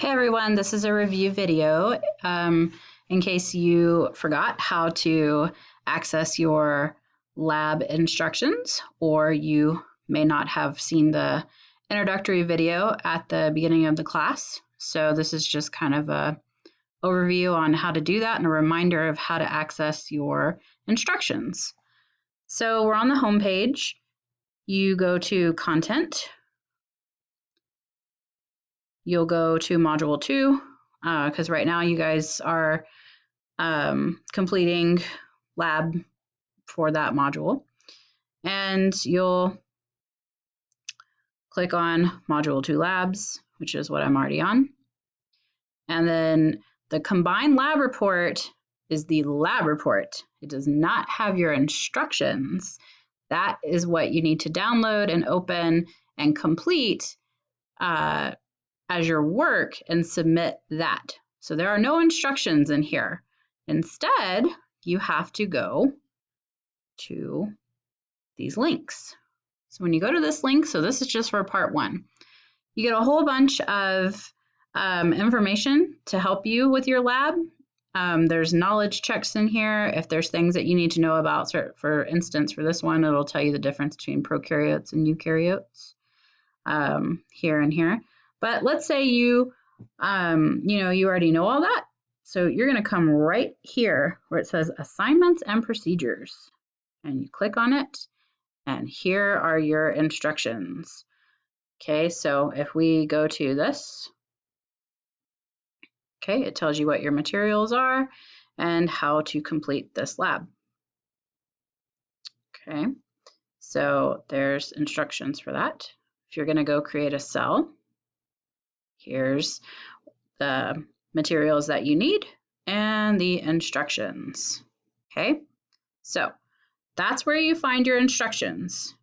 Hey everyone, this is a review video in case you forgot how to access your lab instructions, or you may not have seen the introductory video at the beginning of the class. So this is just kind of a overview on how to do that and a reminder of how to access your instructions. So we're on the home page. You go to Content. You'll go to Module 2, because right now you guys are completing lab for that module. And you'll click on Module 2 Labs, which is what I'm already on. And then the Combined Lab Report is the lab report. It does not have your instructions. That is what you need to download and open and complete as your work and submit that. So there are no instructions in here. Instead, you have to go to these links. So when you go to this link, so this is just for part 1, you get a whole bunch of information to help you with your lab. There's knowledge checks in here. If there's things that you need to know about, for instance, for this one, it'll tell you the difference between prokaryotes and eukaryotes here and here. But let's say you already know all that. So you're going to come right here where it says Assignments and Procedures. And you click on it, and here are your instructions. Okay, so if we go to this, okay, it tells you what your materials are and how to complete this lab. Okay, so there's instructions for that. If you're going to go create a cell, here's the materials that you need and the instructions. Okay, so that's where you find your instructions.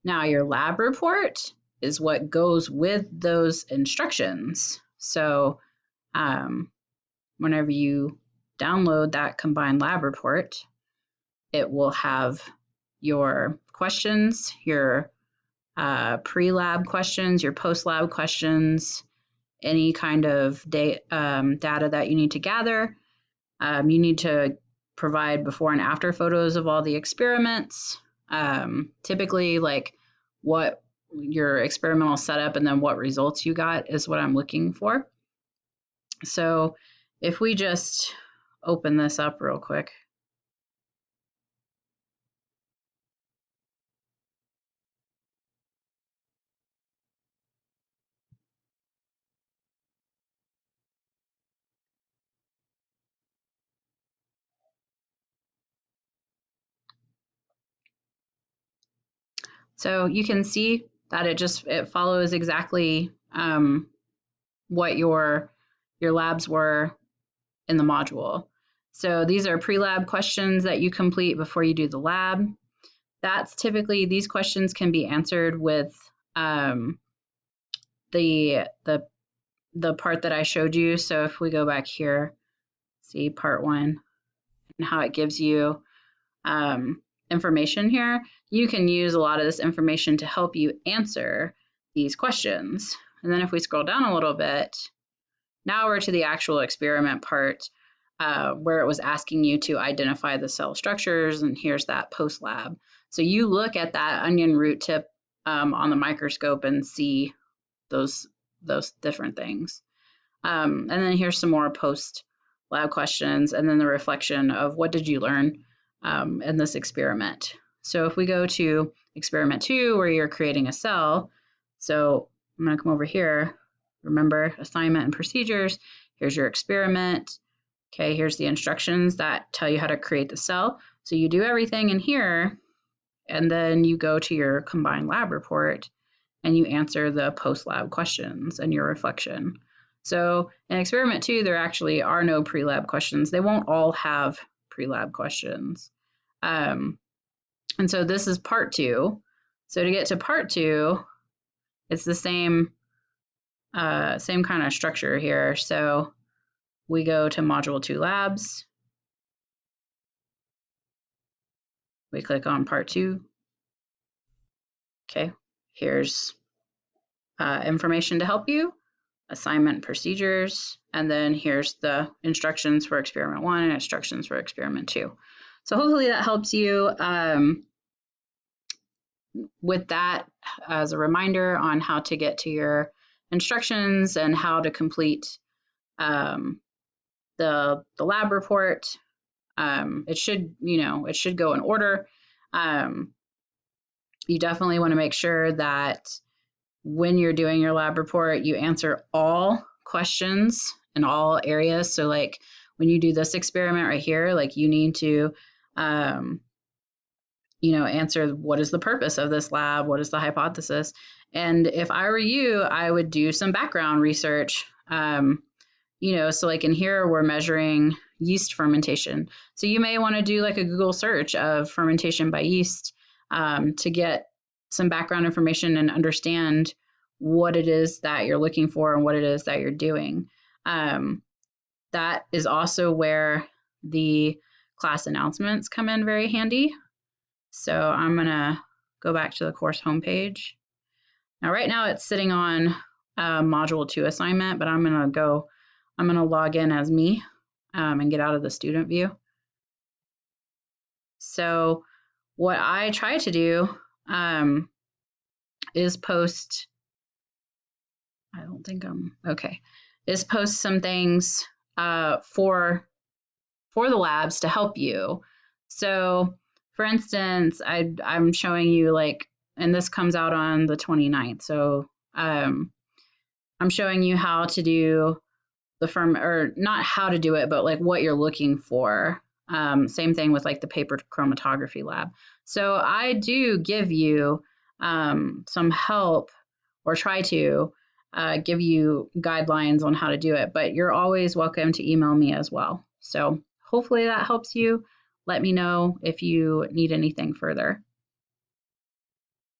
Now your lab report is what goes with those instructions. So whenever you download that combined lab report, it will have your questions, your pre-lab questions, your post-lab questions, any kind of data that you need to gather. You need to provide before and after photos of all the experiments, typically like what your experimental setup and then what results you got is what I'm looking for. So if we just open this up real quick. So you can see that it follows exactly what your labs were in the module. So these are pre-lab questions that you complete before you do the lab. That's typically, these questions can be answered with the part that I showed you. So if we go back here, see part 1 and how it gives you information here, you can use a lot of this information to help you answer these questions. And then if we scroll down a little bit, now we're to the actual experiment part where it was asking you to identify the cell structures, and here's that post-lab. So you look at that onion root tip on the microscope and see those different things. And then here's some more post-lab questions, and then the reflection of what did you learn in this experiment. So if we go to experiment 2, where you're creating a cell, so I'm going to come over here. Remember, assignment and procedures. Here's your experiment. Okay, here's the instructions that tell you how to create the cell. So you do everything in here, and then you go to your combined lab report, and you answer the post-lab questions and your reflection. So in experiment 2, there actually are no pre-lab questions. They won't all have pre-lab questions. And so this is part 2. So to get to part 2, it's the same kind of structure here. So we go to Module 2 Labs. We click on part 2. Okay, here's information to help you. assignment procedures, and then here's the instructions for experiment 1 and instructions for experiment 2. So hopefully that helps you with that as a reminder on how to get to your instructions and how to complete the lab report. It should go in order. You definitely want to make sure that when you're doing your lab report, you answer all questions in all areas. So like when you do this experiment right here, like you need to, answer what is the purpose of this lab? What is the hypothesis? And if I were you, I would do some background research. So like in here, we're measuring yeast fermentation. So you may want to do like a Google search of fermentation by yeast to get some background information and understand what it is that you're looking for and what it is that you're doing. That is also where the class announcements come in very handy. So I'm going to go back to the course homepage. Now, right now it's sitting on Module 2 assignment, but I'm going to log in as me and get out of the student view. So what I try to do is post, is post some things for the labs to help you. So for instance, I'm showing you and this comes out on the 29th. So I'm showing you how to do or not how to do it, but like what you're looking for. Same thing with like the paper chromatography lab. So I do give you some help or try to give you guidelines on how to do it, but you're always welcome to email me as well. So hopefully that helps you. Let me know if you need anything further.